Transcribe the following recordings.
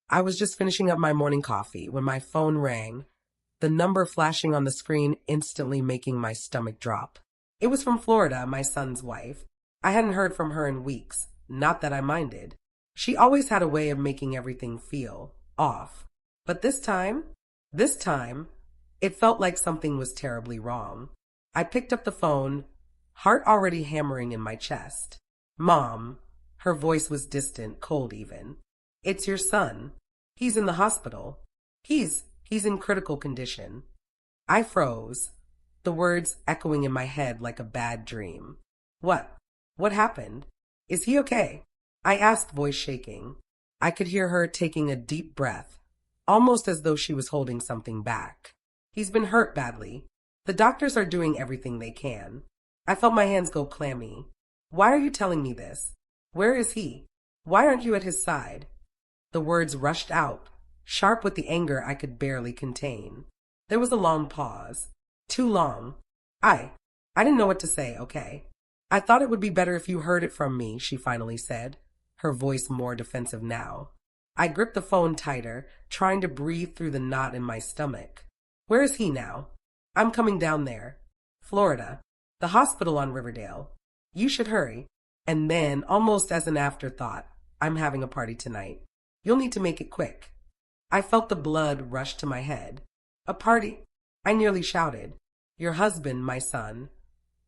I was just finishing up my morning coffee when my phone rang, the number flashing on the screen instantly making my stomach drop. It was from Florida, my son's wife. I hadn't heard from her in weeks, not that I minded. She always had a way of making everything feel off. But this time, it felt like something was terribly wrong. I picked up the phone, heart already hammering in my chest. Mom, her voice was distant, cold even. It's your son. He's in the hospital. He's in critical condition. I froze, the words echoing in my head like a bad dream. What? What happened? Is he okay? I asked, voice shaking. I could hear her taking a deep breath, almost as though she was holding something back. He's been hurt badly. The doctors are doing everything they can. I felt my hands go clammy. Why are you telling me this? Where is he? Why aren't you at his side? The words rushed out, sharp with the anger I could barely contain. There was a long pause. Too long. I didn't know what to say, okay. I thought it would be better if you heard it from me, she finally said, her voice more defensive now. I gripped the phone tighter, trying to breathe through the knot in my stomach. Where is he now? I'm coming down there. Florida. The hospital on Riverdale. You should hurry. And then, almost as an afterthought, I'm having a party tonight. You'll need to make it quick. I felt the blood rush to my head. A party? I nearly shouted. Your husband, my son,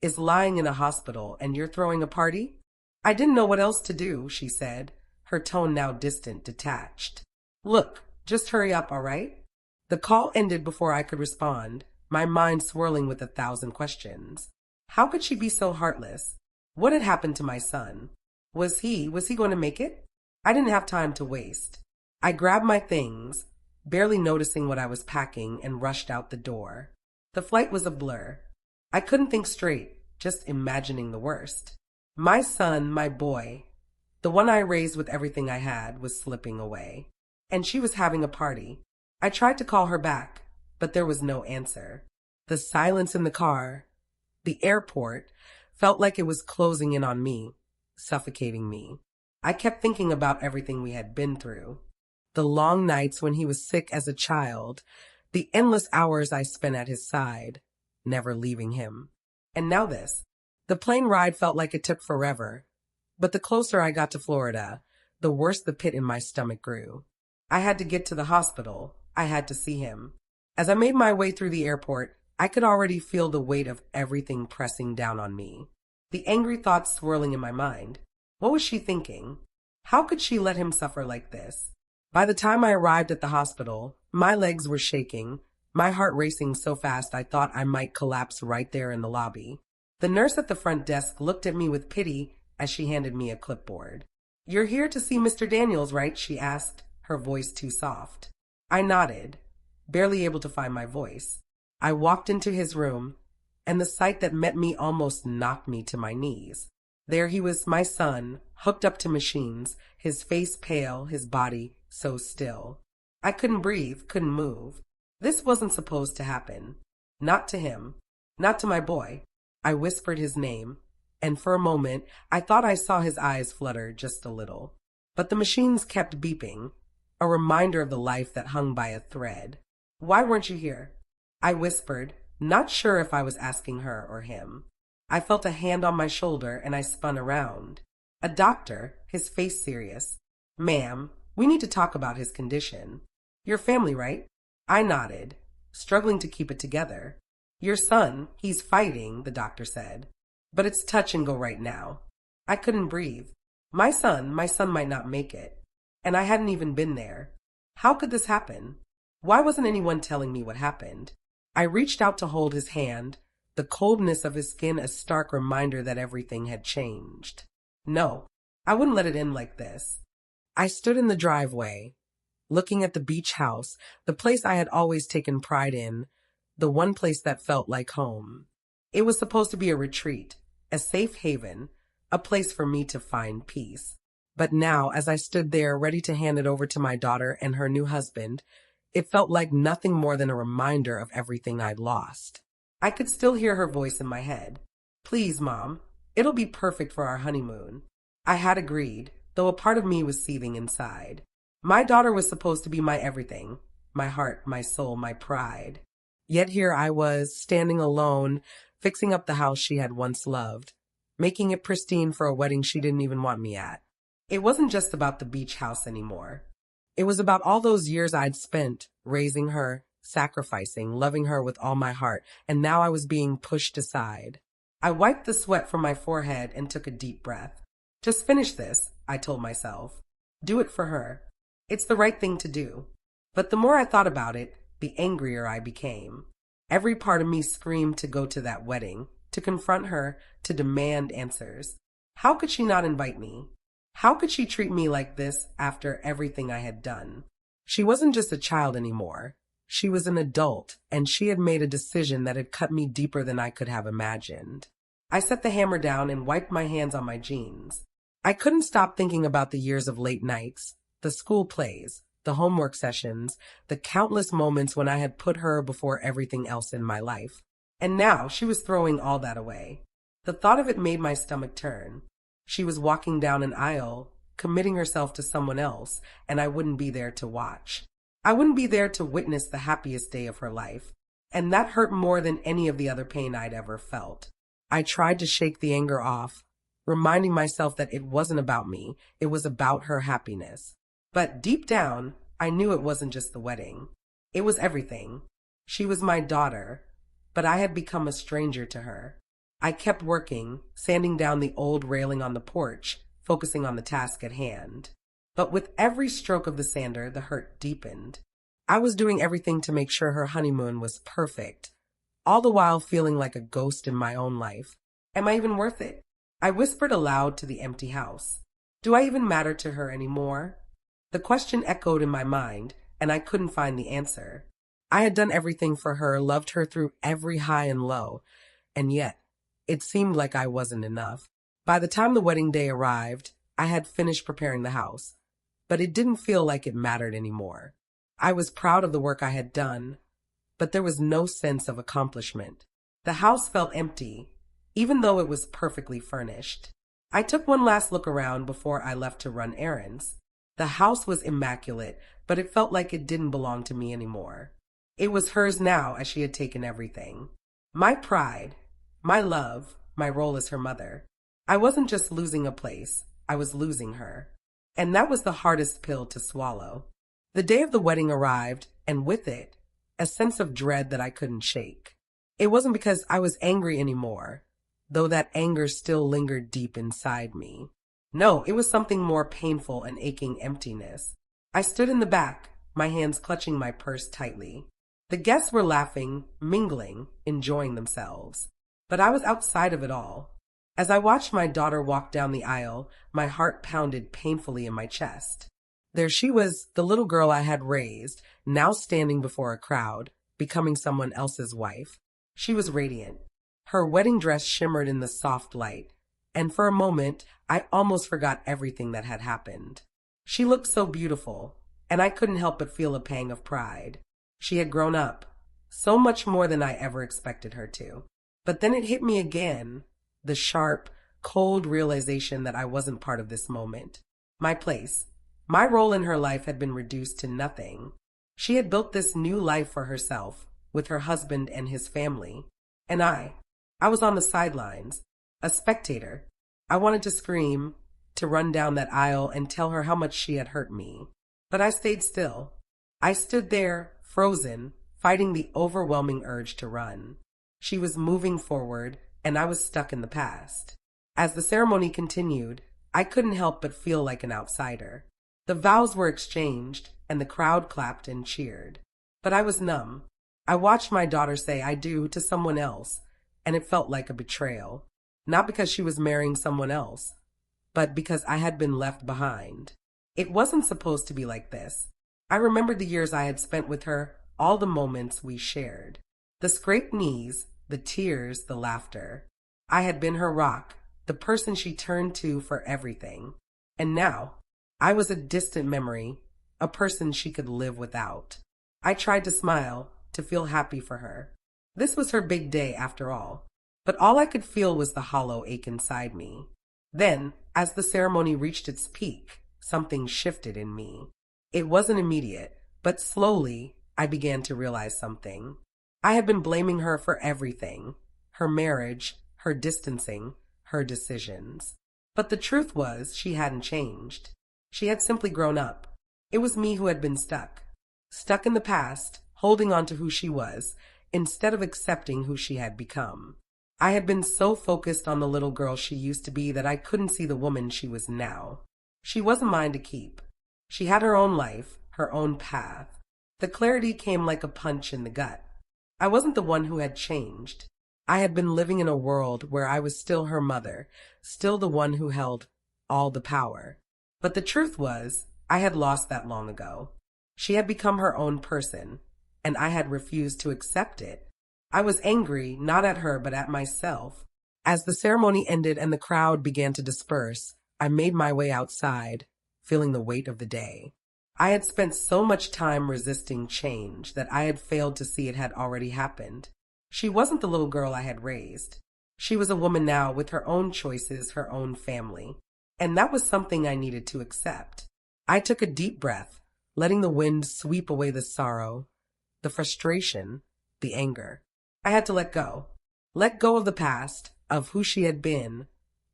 is lying in a hospital and you're throwing a party? I didn't know what else to do, she said, her tone now distant, detached. Look, just hurry up, all right? The call ended before I could respond, my mind swirling with 1,000 questions. How could she be so heartless? What had happened to my son? Was he going to make it? I didn't have time to waste. I grabbed my things, barely noticing what I was packing, and rushed out the door. The flight was a blur. I couldn't think straight, just imagining the worst. My son, my boy, the one I raised with everything I had, was slipping away. And she was having a party. I tried to call her back, but there was no answer. The silence in the car, the airport, felt like it was closing in on me, suffocating me. I kept thinking about everything we had been through. The long nights when he was sick as a child, the endless hours I spent at his side, never leaving him. And now this. The plane ride felt like it took forever, but the closer I got to Florida, the worse the pit in my stomach grew. I had to get to the hospital. I had to see him. As I made my way through the airport, I could already feel the weight of everything pressing down on me. The angry thoughts swirling in my mind. What was she thinking? How could she let him suffer like this? By the time I arrived at the hospital, my legs were shaking, my heart racing so fast I thought I might collapse right there in the lobby. The nurse at the front desk looked at me with pity as she handed me a clipboard. You're here to see Mr. Daniels, right? She asked, her voice too soft. I nodded, barely able to find my voice. I walked into his room, and the sight that met me almost knocked me to my knees. There he was, my son, hooked up to machines, his face pale, his body so still. I couldn't breathe, couldn't move. This wasn't supposed to happen. Not to him. Not to my boy. I whispered his name, and for a moment I thought I saw his eyes flutter just a little. But the machines kept beeping, a reminder of the life that hung by a thread. Why weren't you here? I whispered, not sure if I was asking her or him. I felt a hand on my shoulder and I spun around. A doctor, his face serious. Ma'am, we need to talk about his condition. Your family, right? I nodded, struggling to keep it together. Your son, he's fighting, the doctor said. But it's touch and go right now. I couldn't breathe. My son might not make it. And I hadn't even been there. How could this happen? Why wasn't anyone telling me what happened? I reached out to hold his hand, the coldness of his skin a stark reminder that everything had changed. No, I wouldn't let it end like this. I stood in the driveway, looking at the beach house, the place I had always taken pride in, the one place that felt like home. It was supposed to be a retreat, a safe haven, a place for me to find peace. But now, as I stood there ready to hand it over to my daughter and her new husband, it felt like nothing more than a reminder of everything I'd lost. I could still hear her voice in my head. Please, Mom, it'll be perfect for our honeymoon. I had agreed, though a part of me was seething inside. My daughter was supposed to be my everything, my heart, my soul, my pride. Yet here I was, standing alone, fixing up the house she had once loved, making it pristine for a wedding she didn't even want me at. It wasn't just about the beach house anymore. It was about all those years I'd spent raising her, sacrificing, loving her with all my heart, and now I was being pushed aside. I wiped the sweat from my forehead and took a deep breath. Just finish this, I told myself. Do it for her. It's the right thing to do. But the more I thought about it, the angrier I became. Every part of me screamed to go to that wedding, to confront her, to demand answers. How could she not invite me? How could she treat me like this after everything I had done? She wasn't just a child anymore. She was an adult, and she had made a decision that had cut me deeper than I could have imagined. I set the hammer down and wiped my hands on my jeans. I couldn't stop thinking about the years of late nights, the school plays, the homework sessions, the countless moments when I had put her before everything else in my life. And now she was throwing all that away. The thought of it made my stomach turn. She was walking down an aisle, committing herself to someone else, and I wouldn't be there to watch. I wouldn't be there to witness the happiest day of her life. And that hurt more than any of the other pain I'd ever felt. I tried to shake the anger off, reminding myself that it wasn't about me, it was about her happiness. But deep down, I knew it wasn't just the wedding. It was everything. She was my daughter, but I had become a stranger to her. I kept working, sanding down the old railing on the porch, focusing on the task at hand. But with every stroke of the sander, the hurt deepened. I was doing everything to make sure her honeymoon was perfect, all the while feeling like a ghost in my own life. Am I even worth it? I whispered aloud to the empty house. Do I even matter to her anymore? The question echoed in my mind, and I couldn't find the answer. I had done everything for her, loved her through every high and low, and yet it seemed like I wasn't enough. By the time the wedding day arrived, I had finished preparing the house, but it didn't feel like it mattered anymore. I was proud of the work I had done, but there was no sense of accomplishment. The house felt empty, even though it was perfectly furnished. I took one last look around before I left to run errands. The house was immaculate, but it felt like it didn't belong to me anymore. It was hers now, as she had taken everything. My pride, my love, my role as her mother. I wasn't just losing a place, I was losing her. And that was the hardest pill to swallow. The day of the wedding arrived, and with it, a sense of dread that I couldn't shake. It wasn't because I was angry anymore, though that anger still lingered deep inside me. No, it was something more painful, an aching emptiness. I stood in the back, my hands clutching my purse tightly. The guests were laughing, mingling, enjoying themselves. But I was outside of it all. As I watched my daughter walk down the aisle, my heart pounded painfully in my chest. There she was, the little girl I had raised, now standing before a crowd, becoming someone else's wife. She was radiant. Her wedding dress shimmered in the soft light, and for a moment, I almost forgot everything that had happened. She looked so beautiful, and I couldn't help but feel a pang of pride. She had grown up, so much more than I ever expected her to. But then it hit me again, the sharp, cold realization that I wasn't part of this moment. My place, my role in her life had been reduced to nothing. She had built this new life for herself, with her husband and his family. And I was on the sidelines, a spectator. I wanted to scream, to run down that aisle and tell her how much she had hurt me. But I stayed still. I stood there, frozen, fighting the overwhelming urge to run. She was moving forward, and I was stuck in the past. As the ceremony continued, I couldn't help but feel like an outsider. The vows were exchanged, and the crowd clapped and cheered. But I was numb. I watched my daughter say "I do" to someone else, and it felt like a betrayal. Not because she was marrying someone else, but because I had been left behind. It wasn't supposed to be like this. I remembered the years I had spent with her, all the moments we shared. The scraped knees, the tears, the laughter. I had been her rock, the person she turned to for everything. And now, I was a distant memory, a person she could live without. I tried to smile, to feel happy for her. This was her big day after all. But all I could feel was the hollow ache inside me. Then, as the ceremony reached its peak, something shifted in me. It wasn't immediate, but slowly I began to realize something. I had been blaming her for everything: her marriage, her distancing, her decisions. But the truth was, she hadn't changed. She had simply grown up. It was me who had been stuck. Stuck in the past, holding on to who she was, instead of accepting who she had become. I had been so focused on the little girl she used to be that I couldn't see the woman she was now. She wasn't mine to keep. She had her own life, her own path. The clarity came like a punch in the gut. I wasn't the one who had changed. I had been living in a world where I was still her mother, still the one who held all the power. But the truth was, I had lost that long ago. She had become her own person, and I had refused to accept it. I was angry, not at her, but at myself. As the ceremony ended and the crowd began to disperse, I made my way outside, feeling the weight of the day. I had spent so much time resisting change that I had failed to see it had already happened. She wasn't the little girl I had raised. She was a woman now with her own choices, her own family. And that was something I needed to accept. I took a deep breath, letting the wind sweep away the sorrow, the frustration, the anger. I had to let go. Let go of the past, of who she had been,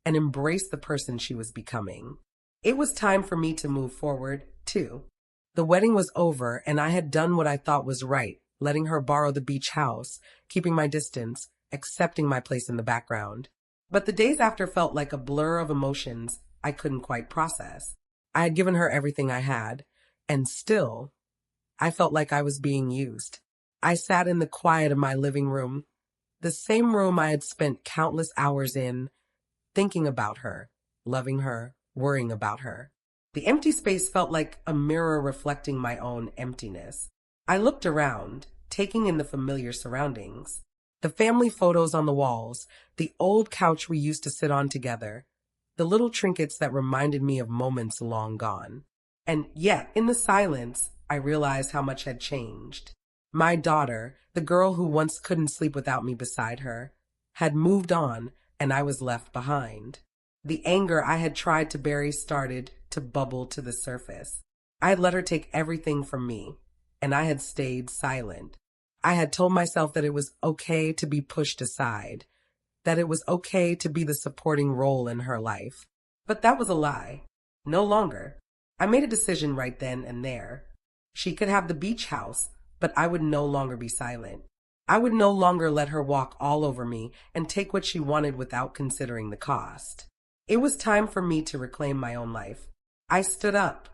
and embrace the person she was becoming. It was time for me to move forward, too. The wedding was over, and I had done what I thought was right, letting her borrow the beach house, keeping my distance, accepting my place in the background. But the days after felt like a blur of emotions I couldn't quite process. I had given her everything I had, and still, I felt like I was being used. I sat in the quiet of my living room, the same room I had spent countless hours in, thinking about her, loving her, worrying about her. The empty space felt like a mirror reflecting my own emptiness. I looked around, taking in the familiar surroundings. The family photos on the walls, the old couch we used to sit on together, the little trinkets that reminded me of moments long gone. And yet, in the silence, I realized how much had changed. My daughter, the girl who once couldn't sleep without me beside her, had moved on, and I was left behind. The anger I had tried to bury started to bubble to the surface. I had let her take everything from me, and I had stayed silent. I had told myself that it was okay to be pushed aside, that it was okay to be the supporting role in her life. But that was a lie. No longer. I made a decision right then and there. She could have the beach house, but I would no longer be silent. I would no longer let her walk all over me and take what she wanted without considering the cost. It was time for me to reclaim my own life. I stood up,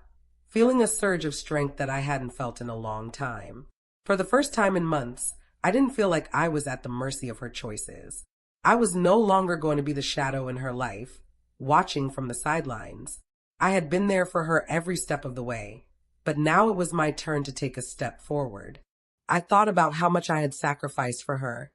feeling a surge of strength that I hadn't felt in a long time. For the first time in months, I didn't feel like I was at the mercy of her choices. I was no longer going to be the shadow in her life, watching from the sidelines. I had been there for her every step of the way, but now it was my turn to take a step forward. I thought about how much I had sacrificed for her,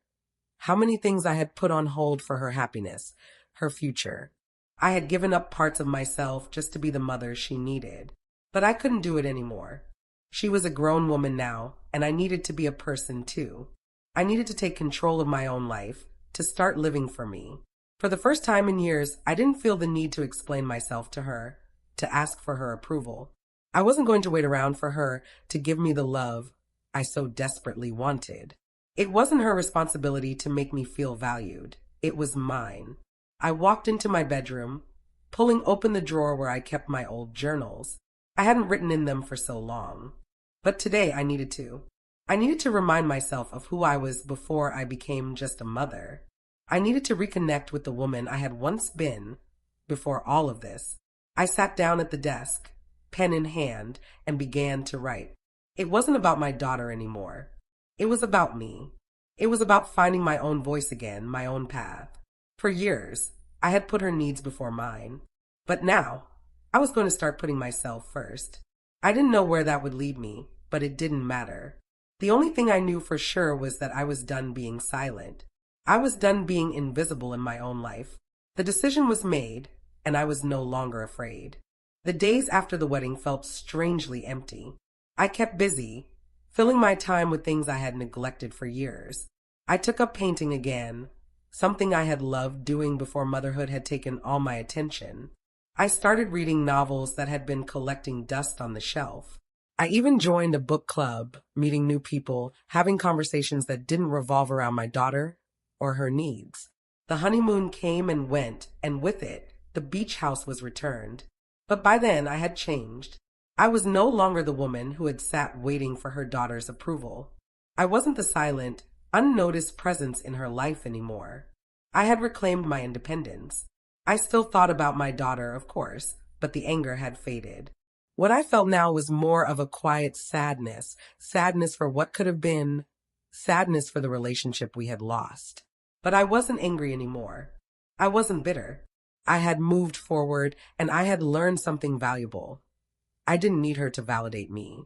how many things I had put on hold for her happiness, her future. I had given up parts of myself just to be the mother she needed, but I couldn't do it anymore. She was a grown woman now, and I needed to be a person too. I needed to take control of my own life, to start living for me. For the first time in years, I didn't feel the need to explain myself to her, to ask for her approval. I wasn't going to wait around for her to give me the love I so desperately wanted. It wasn't her responsibility to make me feel valued. It was mine. I walked into my bedroom, pulling open the drawer where I kept my old journals. I hadn't written in them for so long. But today I needed to. I needed to remind myself of who I was before I became just a mother. I needed to reconnect with the woman I had once been before all of this. I sat down at the desk, pen in hand, and began to write. It wasn't about my daughter anymore. It was about me. It was about finding my own voice again, my own path. For years, I had put her needs before mine. But now, I was going to start putting myself first. I didn't know where that would lead me, but it didn't matter. The only thing I knew for sure was that I was done being silent. I was done being invisible in my own life. The decision was made, and I was no longer afraid. The days after the wedding felt strangely empty. I kept busy, filling my time with things I had neglected for years. I took up painting again, something I had loved doing before motherhood had taken all my attention. I started reading novels that had been collecting dust on the shelf. I even joined a book club, meeting new people, having conversations that didn't revolve around my daughter or her needs. The honeymoon came and went, and with it, the beach house was returned. But by then, I had changed. I was no longer the woman who had sat waiting for her daughter's approval. I wasn't the silent, unnoticed presence in her life anymore. I had reclaimed my independence. I still thought about my daughter, of course, but the anger had faded. What I felt now was more of a quiet sadness, sadness for what could have been, sadness for the relationship we had lost. But I wasn't angry anymore. I wasn't bitter. I had moved forward and I had learned something valuable. I didn't need her to validate me.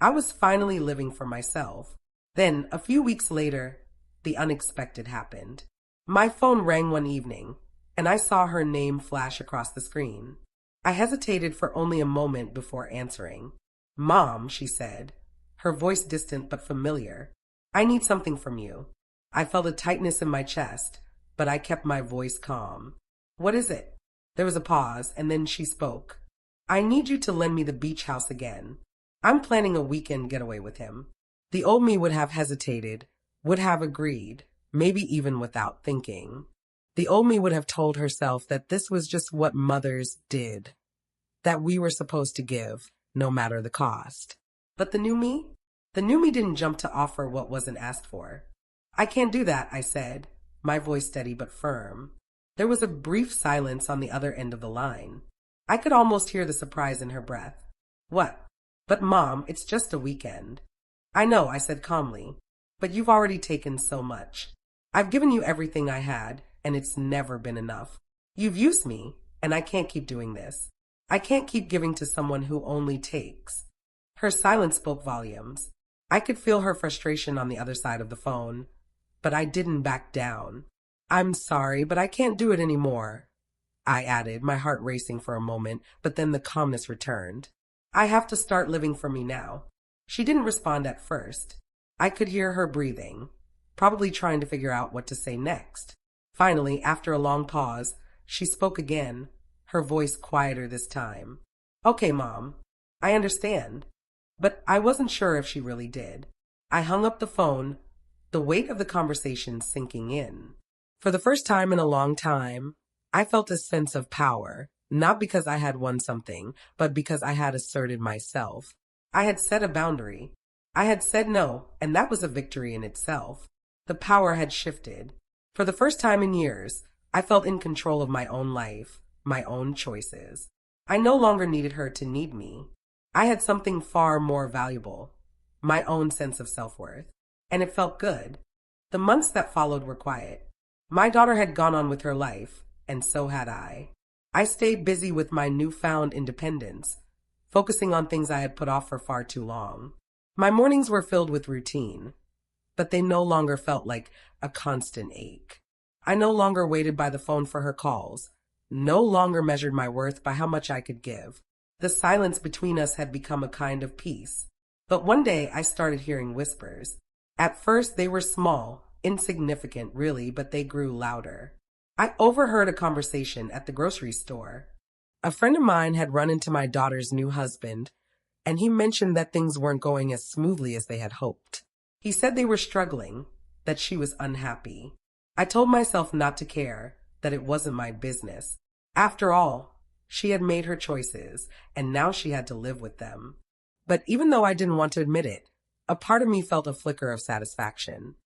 I was finally living for myself. Then, a few weeks later, the unexpected happened. My phone rang one evening, and I saw her name flash across the screen. I hesitated for only a moment before answering. "Mom," she said, her voice distant but familiar. "I need something from you." I felt a tightness in my chest, but I kept my voice calm. "What is it?" There was a pause, and then she spoke. "I need you to lend me the beach house again. I'm planning a weekend getaway with him." The old me would have hesitated, would have agreed, maybe even without thinking. The old me would have told herself that this was just what mothers did, that we were supposed to give, no matter the cost. But the new me? The new me didn't jump to offer what wasn't asked for. "I can't do that," I said, my voice steady but firm. There was a brief silence on the other end of the line. I could almost hear the surprise in her breath. "What?" "But Mom, it's just a weekend." "I know," I said calmly, "but you've already taken so much. I've given you everything I had, and it's never been enough. You've used me, and I can't keep doing this. I can't keep giving to someone who only takes." Her silence spoke volumes. I could feel her frustration on the other side of the phone, but I didn't back down. "I'm sorry, but I can't do it anymore," I added, my heart racing for a moment, but then the calmness returned. "I have to start living for me now." She didn't respond at first. I could hear her breathing, probably trying to figure out what to say next. Finally, after a long pause, she spoke again, her voice quieter this time. "Okay, Mom, I understand." But I wasn't sure if she really did. I hung up the phone, the weight of the conversation sinking in. For the first time in a long time, I felt a sense of power, not because I had won something, but because I had asserted myself. I had set a boundary. I had said no, and that was a victory in itself. The power had shifted. For the first time in years, I felt in control of my own life, my own choices. I no longer needed her to need me. I had something far more valuable, my own sense of self-worth, and it felt good. The months that followed were quiet. My daughter had gone on with her life, and so had I. I stayed busy with my newfound independence, focusing on things I had put off for far too long. My mornings were filled with routine, but they no longer felt like a constant ache. I no longer waited by the phone for her calls, no longer measured my worth by how much I could give. The silence between us had become a kind of peace. But one day I started hearing whispers. At first they were small, insignificant really, but they grew louder. I overheard a conversation at the grocery store. A friend of mine had run into my daughter's new husband, and he mentioned that things weren't going as smoothly as they had hoped. He said they were struggling, that she was unhappy. I told myself not to care, that it wasn't my business. After all, she had made her choices, and now she had to live with them. But even though I didn't want to admit it, a part of me felt a flicker of satisfaction.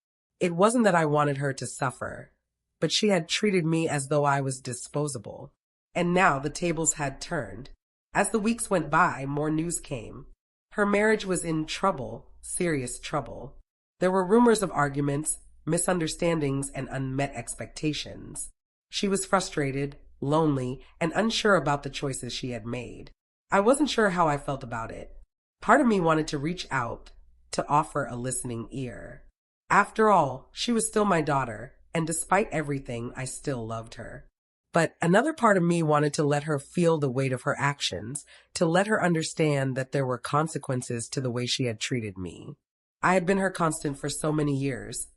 It wasn't that I wanted her to suffer, but she had treated me as though I was disposable. And now the tables had turned. As the weeks went by, more news came. Her marriage was in trouble, serious trouble. There were rumors of arguments, misunderstandings, and unmet expectations. She was frustrated, lonely, and unsure about the choices she had made. I wasn't sure how I felt about it. Part of me wanted to reach out, to offer a listening ear. After all, she was still my daughter, and despite everything, I still loved her. But another part of me wanted to let her feel the weight of her actions, to let her understand that there were consequences to the way she had treated me. I had been her constant for so many years,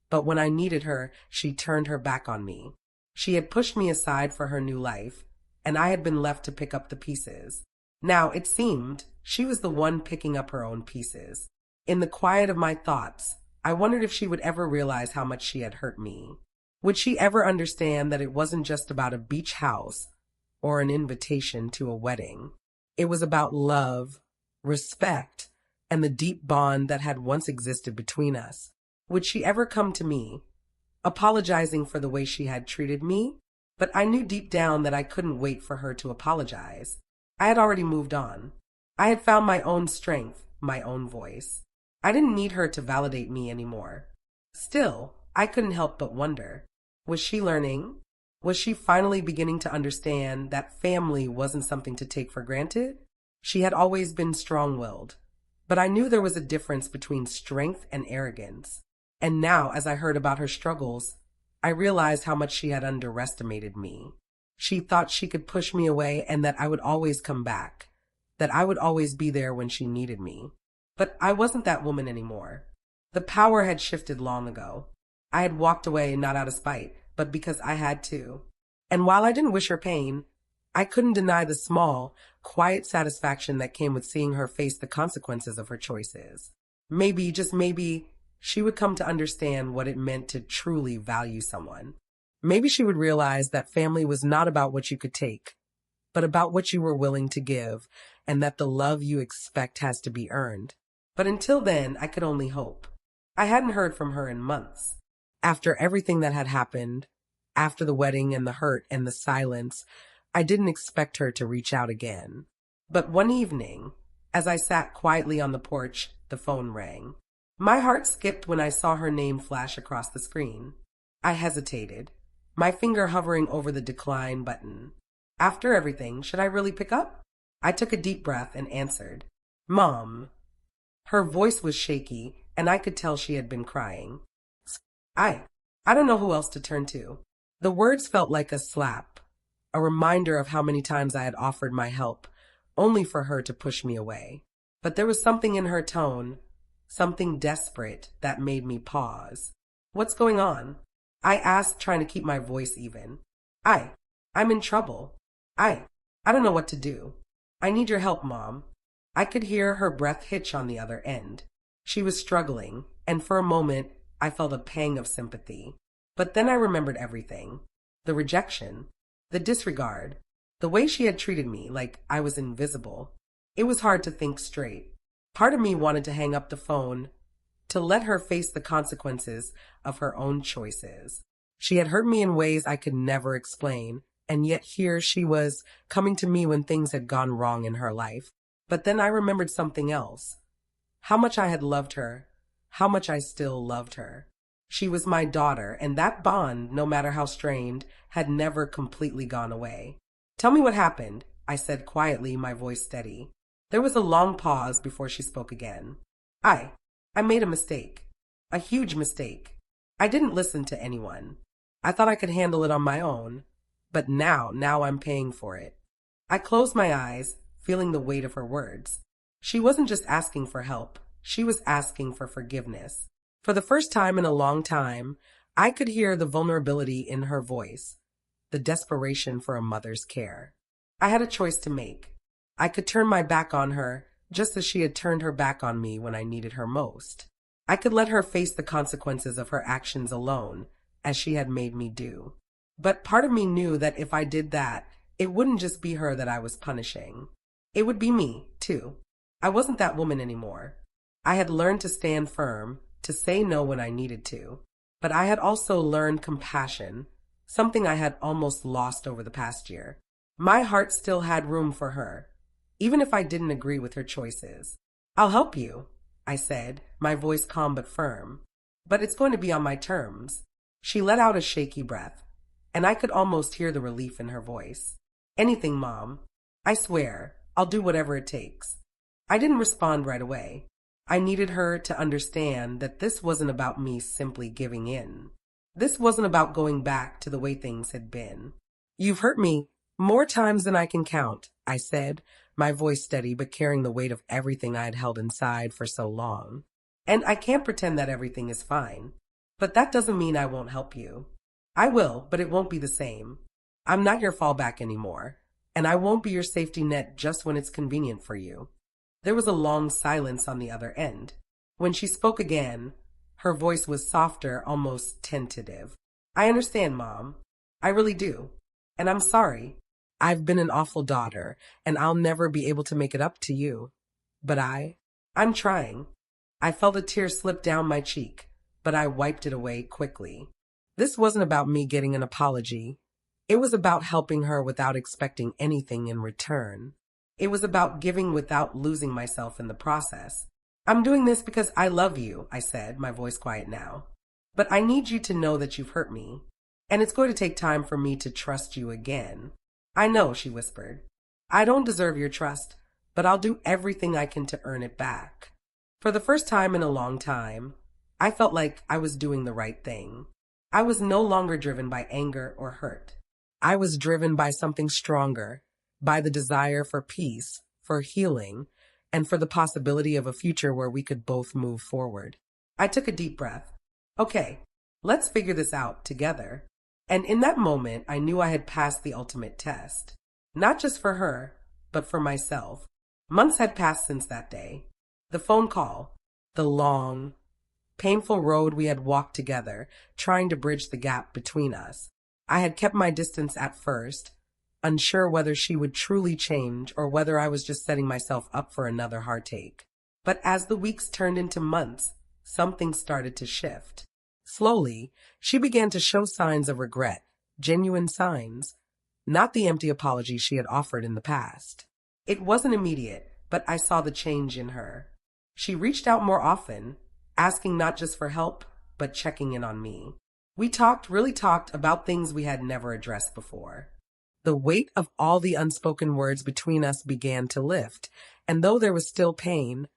but when I needed her, she turned her back on me. She had pushed me aside for her new life, and I had been left to pick up the pieces. Now, it seemed, She was the one picking up her own pieces. In the quiet of my thoughts, I wondered if she would ever realize how much she had hurt me. Would she ever understand that it wasn't just about a beach house or an invitation to a wedding? It was about love, respect, and the deep bond that had once existed between us. Would she ever come to me, apologizing for the way she had treated me? But I knew deep down that I couldn't wait for her to apologize. I had already moved on. I had found my own strength, my own voice. I didn't need her to validate me anymore. Still, I couldn't help but wonder, was she learning? Was she finally beginning to understand that family wasn't something to take for granted? She had always been strong-willed, but I knew there was a difference between strength and arrogance. And now, as I heard about her struggles, I realized how much she had underestimated me. She thought she could push me away and that I would always come back, that I would always be there when she needed me. But I wasn't that woman anymore. The power had shifted long ago. I had walked away not out of spite, but because I had to. And while I didn't wish her pain, I couldn't deny the small, quiet satisfaction that came with seeing her face the consequences of her choices. Maybe, just maybe, she would come to understand what it meant to truly value someone. Maybe she would realize that family was not about what you could take, but about what you were willing to give, and that the love you expect has to be earned. But until then, I could only hope. I hadn't heard from her in months. After everything that had happened, after the wedding and the hurt and the silence, I didn't expect her to reach out again. But one evening, as I sat quietly on the porch, the phone rang. My heart skipped when I saw her name flash across the screen. I hesitated, my finger hovering over the decline button. After everything, should I really pick up? I took a deep breath and answered, "Mom." Her voice was shaky, and I could tell she had been crying. I don't know who else to turn to. The words felt like a slap, a reminder of how many times I had offered my help, only for her to push me away. But there was something in her tone, something desperate, that made me pause. "What's going on?" I asked, trying to keep my voice even. I'm in trouble. I don't know what to do. I need your help, Mom." I could hear her breath hitch on the other end. She was struggling, and for a moment, I felt a pang of sympathy. But then I remembered everything. The rejection, the disregard, the way she had treated me like I was invisible. It was hard to think straight. Part of me wanted to hang up the phone, to let her face the consequences of her own choices. She had hurt me in ways I could never explain, and yet here she was, coming to me when things had gone wrong in her life. But then I remembered something else. How much I had loved her, how much I still loved her. She was my daughter, and that bond, no matter how strained, had never completely gone away. "Tell me what happened," I said quietly, my voice steady. There was a long pause before she spoke again. I made a mistake. A huge mistake. I didn't listen to anyone. I thought I could handle it on my own. But now I'm paying for it. I closed my eyes, feeling the weight of her words. She wasn't just asking for help. She was asking for forgiveness. For the first time in a long time, I could hear the vulnerability in her voice, the desperation for a mother's care. I had a choice to make. I could turn my back on her, just as she had turned her back on me when I needed her most. I could let her face the consequences of her actions alone, as she had made me do. But part of me knew that if I did that, it wouldn't just be her that I was punishing. It would be me, too. I wasn't that woman anymore. I had learned to stand firm, to say no when I needed to. But I had also learned compassion, something I had almost lost over the past year. My heart still had room for her, even if I didn't agree with her choices. "I'll help you," I said, my voice calm but firm. "But it's going to be on my terms." She let out a shaky breath, and I could almost hear the relief in her voice. "Anything, Mom. I swear, I'll do whatever it takes." I didn't respond right away. I needed her to understand that this wasn't about me simply giving in. This wasn't about going back to the way things had been. "You've hurt me more times than I can count," I said, my voice steady but carrying the weight of everything I had held inside for so long. "And I can't pretend that everything is fine. But that doesn't mean I won't help you. I will, but it won't be the same. I'm not your fallback anymore, and I won't be your safety net just when it's convenient for you." There was a long silence on the other end. When she spoke again, her voice was softer, almost tentative. I understand, Mom. I really do. And I'm sorry. I've been an awful daughter, and I'll never be able to make it up to you. But I'm trying. I felt a tear slip down my cheek, but I wiped it away quickly. This wasn't about me getting an apology. It was about helping her without expecting anything in return. It was about giving without losing myself in the process. I'm doing this because I love you, I said, my voice quiet now. But I need you to know that you've hurt me, and it's going to take time for me to trust you again. I know, she whispered. I don't deserve your trust, but I'll do everything I can to earn it back. For the first time in a long time, I felt like I was doing the right thing. I was no longer driven by anger or hurt. I was driven by something stronger, by the desire for peace, for healing, and for the possibility of a future where we could both move forward. I took a deep breath. Okay, let's figure this out together. And in that moment, I knew I had passed the ultimate test. Not just for her, but for myself. Months had passed since that day. The phone call, the long, painful road we had walked together, trying to bridge the gap between us. I had kept my distance at first, unsure whether she would truly change or whether I was just setting myself up for another heartache. But as the weeks turned into months, something started to shift. Slowly, she began to show signs of regret, genuine signs, not the empty apology she had offered in the past. It wasn't immediate, but I saw the change in her. She reached out more often, asking not just for help, but checking in on me. We really talked about things we had never addressed before. The weight of all the unspoken words between us began to lift, and though there was still pain,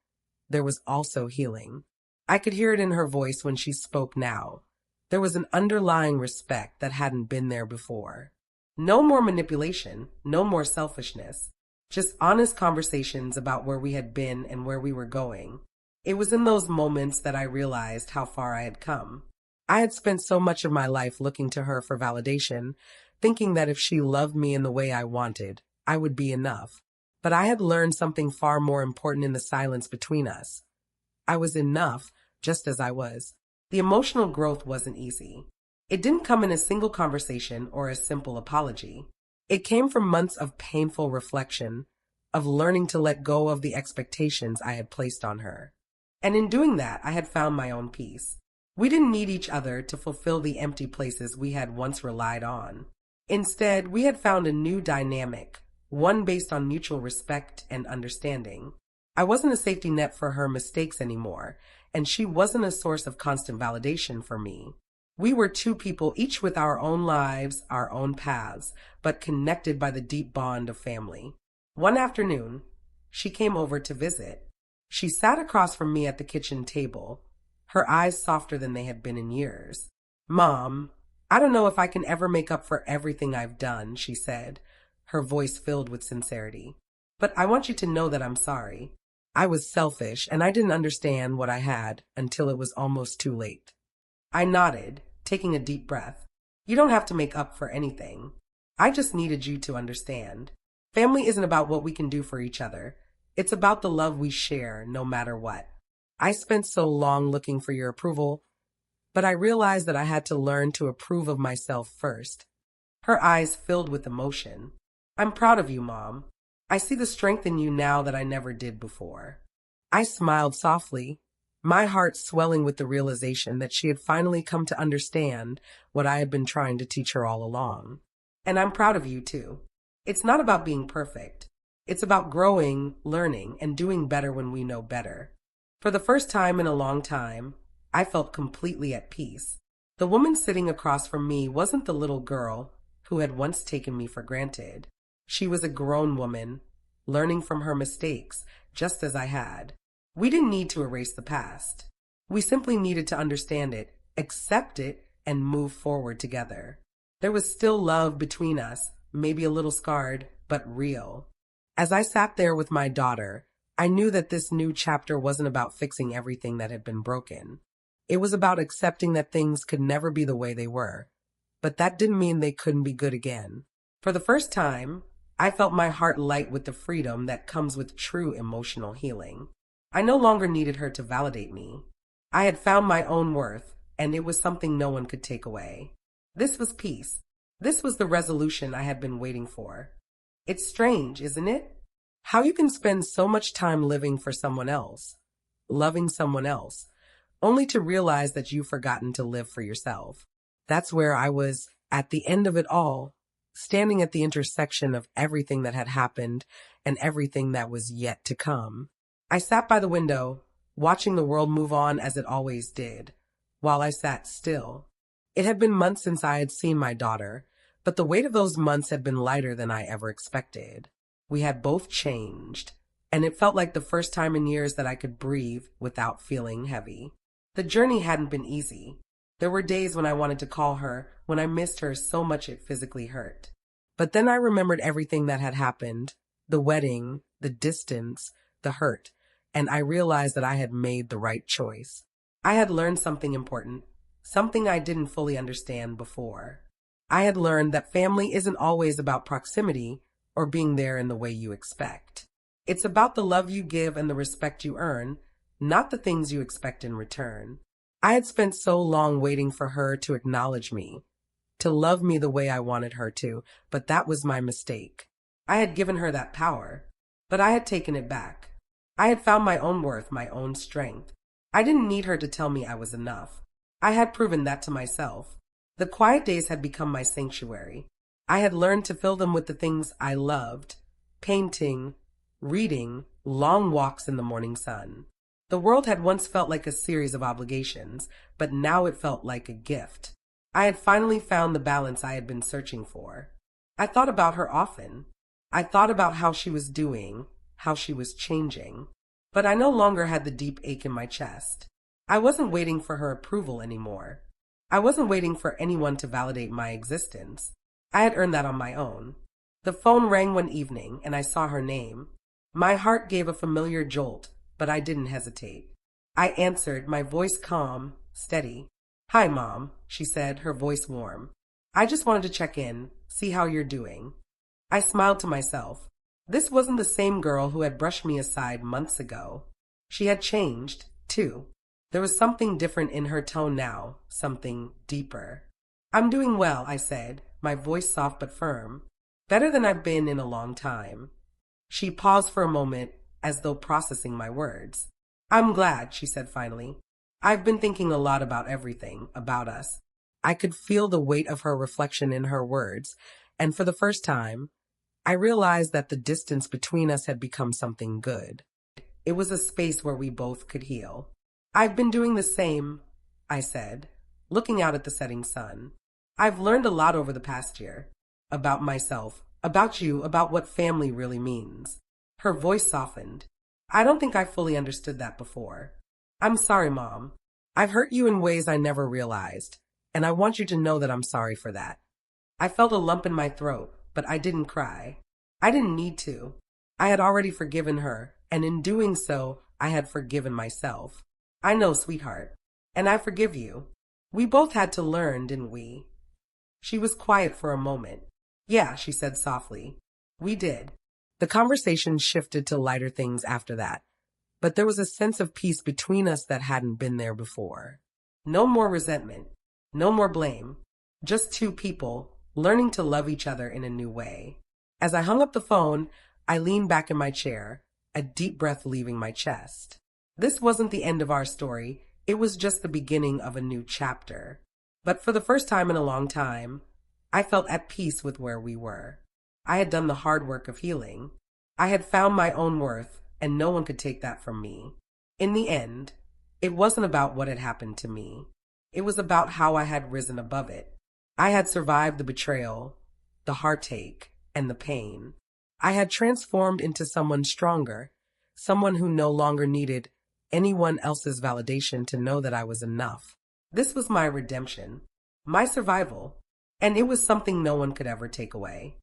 there was also healing. I could hear it in her voice when she spoke now. There was an underlying respect that hadn't been there before. No more manipulation, no more selfishness, just honest conversations about where we had been and where we were going. It was in those moments that I realized how far I had come. I had spent so much of my life looking to her for validation, thinking that if she loved me in the way I wanted, I would be enough. But I had learned something far more important in the silence between us. I was enough, just as I was. The emotional growth wasn't easy. It didn't come in a single conversation or a simple apology. It came from months of painful reflection, of learning to let go of the expectations I had placed on her. And in doing that, I had found my own peace. We didn't need each other to fulfill the empty places we had once relied on. Instead, we had found a new dynamic, one based on mutual respect and understanding. I wasn't a safety net for her mistakes anymore, and she wasn't a source of constant validation for me. We were two people, each with our own lives, our own paths, but connected by the deep bond of family. One afternoon, she came over to visit. She sat across from me at the kitchen table, her eyes softer than they had been in years. "Mom, I don't know if I can ever make up for everything I've done," she said, her voice filled with sincerity. "But I want you to know that I'm sorry. I was selfish, and I didn't understand what I had until it was almost too late." I nodded, taking a deep breath. "You don't have to make up for anything. I just needed you to understand. Family isn't about what we can do for each other. It's about the love we share, no matter what. I spent so long looking for your approval, but I realized that I had to learn to approve of myself first." Her eyes filled with emotion. "I'm proud of you, Mom. I see the strength in you now that I never did before." I smiled softly, my heart swelling with the realization that she had finally come to understand what I had been trying to teach her all along. "And I'm proud of you, too. It's not about being perfect. It's about growing, learning, and doing better when we know better." For the first time in a long time, I felt completely at peace. The woman sitting across from me wasn't the little girl who had once taken me for granted. She was a grown woman, learning from her mistakes, just as I had. We didn't need to erase the past. We simply needed to understand it, accept it, and move forward together. There was still love between us, maybe a little scarred, but real. As I sat there with my daughter, I knew that this new chapter wasn't about fixing everything that had been broken. It was about accepting that things could never be the way they were, but that didn't mean they couldn't be good again. For the first time, I felt my heart light with the freedom that comes with true emotional healing. I no longer needed her to validate me. I had found my own worth, and it was something no one could take away. This was peace. This was the resolution I had been waiting for. It's strange, isn't it? How you can spend so much time living for someone else, loving someone else, only to realize that you've forgotten to live for yourself. That's where I was at the end of it all, standing at the intersection of everything that had happened and everything that was yet to come. I sat by the window, watching the world move on as it always did, while I sat still. It had been months since I had seen my daughter, but the weight of those months had been lighter than I ever expected. We had both changed, and it felt like the first time in years that I could breathe without feeling heavy. The journey hadn't been easy. There were days when I wanted to call her, when I missed her so much it physically hurt. But then I remembered everything that had happened, the wedding, the distance, the hurt, and I realized that I had made the right choice. I had learned something important, something I didn't fully understand before. I had learned that family isn't always about proximity or being there in the way you expect. It's about the love you give and the respect you earn, not the things you expect in return. I had spent so long waiting for her to acknowledge me, to love me the way I wanted her to, but that was my mistake. I had given her that power, but I had taken it back. I had found my own worth, my own strength. I didn't need her to tell me I was enough. I had proven that to myself. The quiet days had become my sanctuary. I had learned to fill them with the things I loved: painting, reading, long walks in the morning sun. The world had once felt like a series of obligations, but now it felt like a gift. I had finally found the balance I had been searching for. I thought about her often. I thought about how she was doing, how she was changing. But I no longer had the deep ache in my chest. I wasn't waiting for her approval anymore. I wasn't waiting for anyone to validate my existence. I had earned that on my own. The phone rang one evening, and I saw her name. My heart gave a familiar jolt, but I didn't hesitate. I answered, my voice calm, steady. "Hi, Mom," she said, her voice warm. "I just wanted to check in, see how you're doing." I smiled to myself. This wasn't the same girl who had brushed me aside months ago. She had changed, too. There was something different in her tone now, something deeper. "I'm doing well," I said, my voice soft but firm. "Better than I've been in a long time." She paused for a moment, as though processing my words. "I'm glad," she said finally. "I've been thinking a lot about everything, about us." I could feel the weight of her reflection in her words, and for the first time, I realized that the distance between us had become something good. It was a space where we both could heal. "I've been doing the same," I said, looking out at the setting sun. "I've learned a lot over the past year. About myself, about you, about what family really means." Her voice softened. "I don't think I fully understood that before. I'm sorry, Mom. I've hurt you in ways I never realized, and I want you to know that I'm sorry for that." I felt a lump in my throat, but I didn't cry. I didn't need to. I had already forgiven her, and in doing so, I had forgiven myself. "I know, sweetheart, and I forgive you. We both had to learn, didn't we?" She was quiet for a moment. "Yeah," she said softly. "We did." The conversation shifted to lighter things after that, but there was a sense of peace between us that hadn't been there before. No more resentment, no more blame, just two people learning to love each other in a new way. As I hung up the phone, I leaned back in my chair, a deep breath leaving my chest. This wasn't the end of our story, it was just the beginning of a new chapter. But for the first time in a long time, I felt at peace with where we were. I had done the hard work of healing. I had found my own worth, and no one could take that from me. In the end, it wasn't about what had happened to me. It was about how I had risen above it. I had survived the betrayal, the heartache, and the pain. I had transformed into someone stronger, someone who no longer needed anyone else's validation to know that I was enough. This was my redemption, my survival, and it was something no one could ever take away.